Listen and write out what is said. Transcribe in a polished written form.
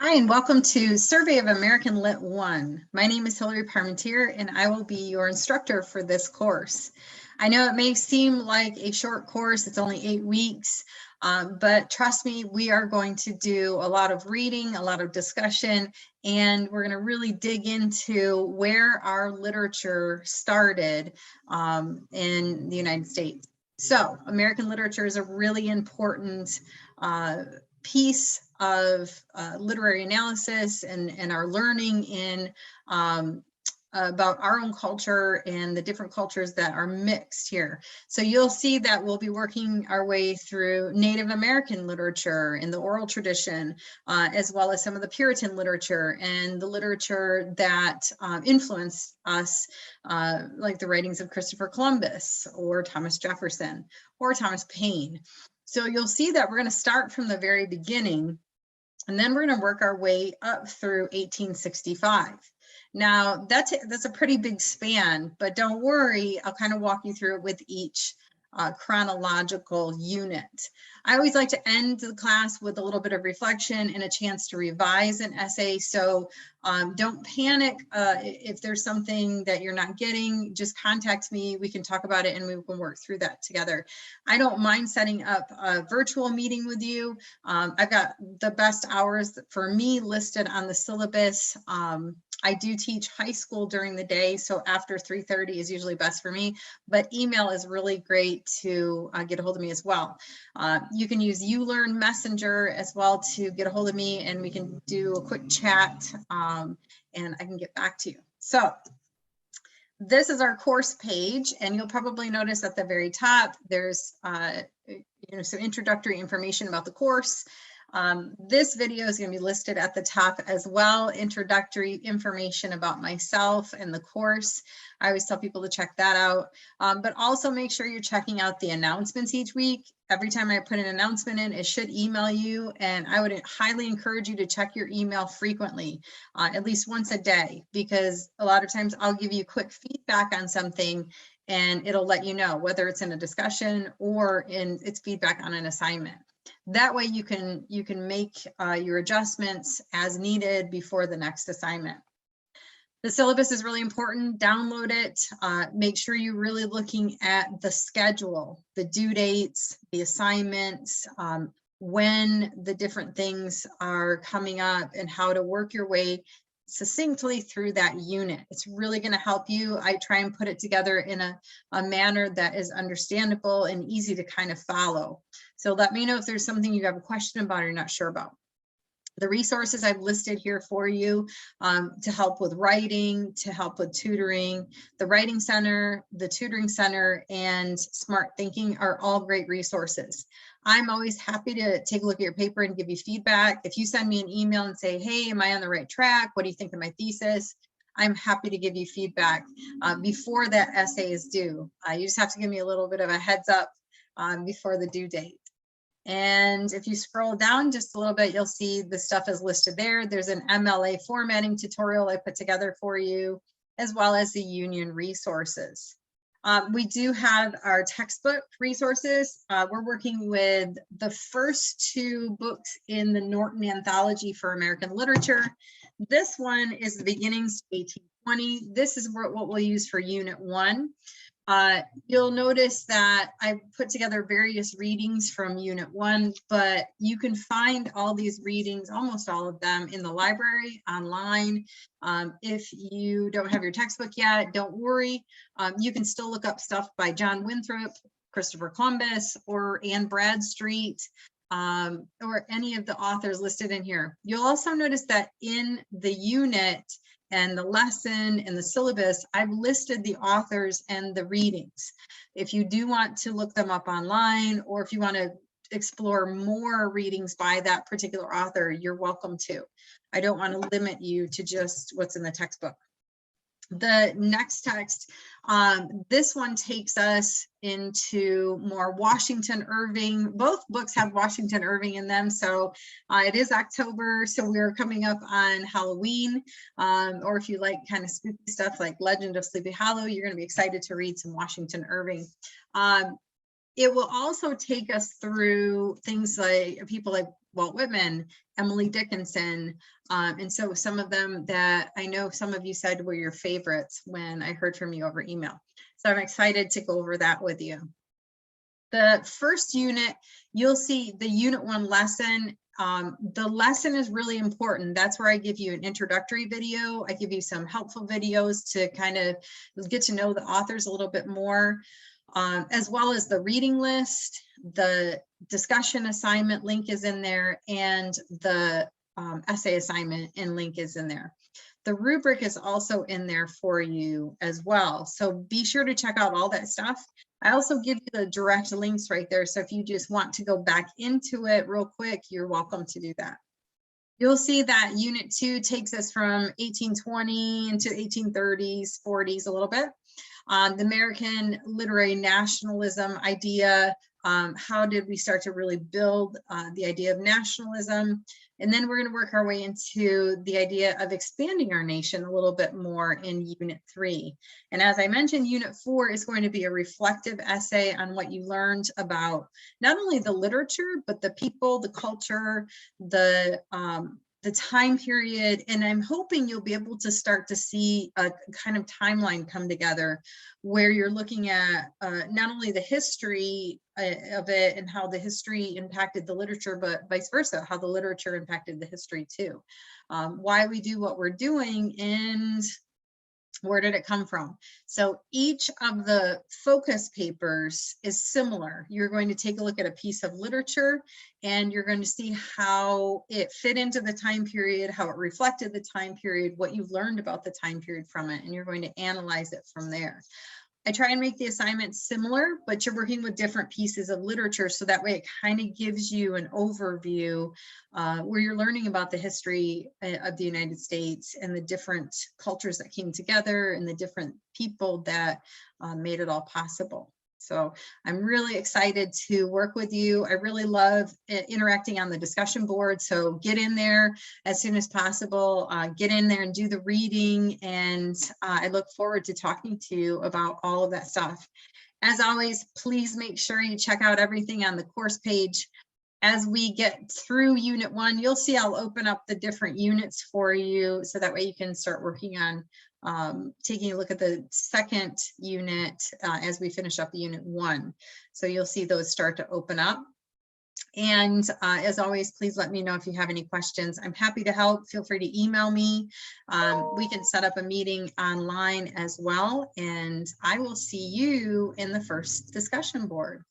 Hi, and welcome to Survey of American Lit 1. My name is Hillary Parmentier, and I will be your instructor for this course. I know it may seem like a short course, it's only 8 weeks, but trust me, we are going to do a lot of reading, a lot of discussion, and we're going to really dig into where our literature started in the United States. So, American literature is a really important piece of literary analysis and our learning in about our own culture and the different cultures that are mixed here. So you'll see that we'll be working our way through Native American literature in the oral tradition, as well as some of the Puritan literature and the literature that influenced us, like the writings of Christopher Columbus or Thomas Jefferson or Thomas Paine. So you'll see that we're going to start from the very beginning, and then we're going to work our way up through 1865. Now, that's a pretty big span, but don't worry, I'll kind of walk you through it with each chronological unit. I always like to end the class with a little bit of reflection and a chance to revise an essay. So don't panic if there's something that you're not getting, just contact me. We can talk about it and we can work through that together. I don't mind setting up a virtual meeting with you. I've got the best hours for me listed on the syllabus. I do teach high school during the day, so after 3:30 is usually best for me, but email is really great to get a hold of me as well. You can use ULearn Messenger as well to get a hold of me, and we can do a quick chat, and I can get back to you. So this is our course page, and you'll probably notice at the very top, there's some introductory information about the course. This video is going to be listed at the top as well, introductory information about myself and the course. I always tell people to check that out, but also make sure you're checking out the announcements each week. Every time I put an announcement in, it should email you, and I would highly encourage you to check your email frequently, at least once a day, because a lot of times I'll give you quick feedback on something and it'll let you know whether it's in a discussion or in its feedback on an assignment. That way you can make your adjustments as needed before the next assignment. The syllabus is really important. Download it. Make sure you're really looking at the schedule, the due dates, the assignments, when the different things are coming up, and how to work your way succinctly through that unit. It's really going to help you. I try and put it together in a manner that is understandable and easy to kind of follow. So let me know if there's something you have a question about or you're not sure about. The resources I've listed here for you to help with writing, to help with tutoring, the Writing Center, the Tutoring Center, and Smart Thinking are all great resources. I'm always happy to take a look at your paper and give you feedback. If you send me an email and say, hey, am I on the right track? What do you think of my thesis? I'm happy to give you feedback before that essay is due. You just have to give me a little bit of a heads up before the due date. And if you scroll down just a little bit, you'll see the stuff is listed there. There's an MLA formatting tutorial I put together for you, as well as the union resources. We do have our textbook resources. We're working with the first 2 books in the Norton Anthology for American Literature. This one is the Beginnings to 1820. This is what we'll use for Unit 1. You'll notice that I put together various readings from Unit 1, but you can find all these readings, almost all of them, in the library online. If you don't have your textbook yet, don't worry. You can still look up stuff by John Winthrop, Christopher Columbus, or Anne Bradstreet, or any of the authors listed in here. You'll also notice that in the unit and the lesson and the syllabus, I've listed the authors and the readings. If you do want to look them up online, or if you want to explore more readings by that particular author, you're welcome to. I don't want to limit you to just what's in the textbook. The next text, this one takes us into more Washington Irving. Both books have Washington Irving in them, so it is October, so we're coming up on Halloween, or if you like kind of spooky stuff like Legend of Sleepy Hollow, you're going to be excited to read some Washington Irving. It will also take us through things like people like Walt Whitman, Emily Dickinson, and so some of them that I know some of you said were your favorites when I heard from you over email. So I'm excited to go over that with you. The first unit, you'll see the unit 1 lesson. The lesson is really important. That's where I give you an introductory video. I give you some helpful videos to kind of get to know the authors a little bit more, as well as the reading list. The discussion assignment link is in there, and the essay assignment and link is in there. The rubric is also in there for you as well. So be sure to check out all that stuff. I also give you the direct links right there. So if you just want to go back into it real quick, you're welcome to do that. You'll see that unit 2 takes us from 1820 into 1830s, 40s a little bit. The American literary nationalism idea, how did we start to really build the idea of nationalism? And then we're going to work our way into the idea of expanding our nation a little bit more in unit 3. And as I mentioned, unit 4 is going to be a reflective essay on what you learned about not only the literature, but the people, the culture, the time period. And I'm hoping you'll be able to start to see a kind of timeline come together where you're looking at not only the history of it and how the history impacted the literature, but vice versa, how the literature impacted the history too. Why we do what we're doing and where did it come from? So each of the focus papers is similar. You're going to take a look at a piece of literature and you're going to see how it fit into the time period, how it reflected the time period, what you've learned about the time period from it, and you're going to analyze it from there. I try and make the assignments similar, but you're working with different pieces of literature. So that way it kind of gives you an overview where you're learning about the history of the United States and the different cultures that came together and the different people that made it all possible. So I'm really excited to work with you. I really love interacting on the discussion board. So get in there as soon as possible, get in there and do the reading. And I look forward to talking to you about all of that stuff. As always, please make sure you check out everything on the course page. As we get through unit 1, you'll see I'll open up the different units for you. So that way you can start working on taking a look at the second unit as we finish up unit 1. So you'll see those start to open up. And as always, please let me know if you have any questions. I'm happy to help. Feel free to email me. We can set up a meeting online as well. And I will see you in the first discussion board.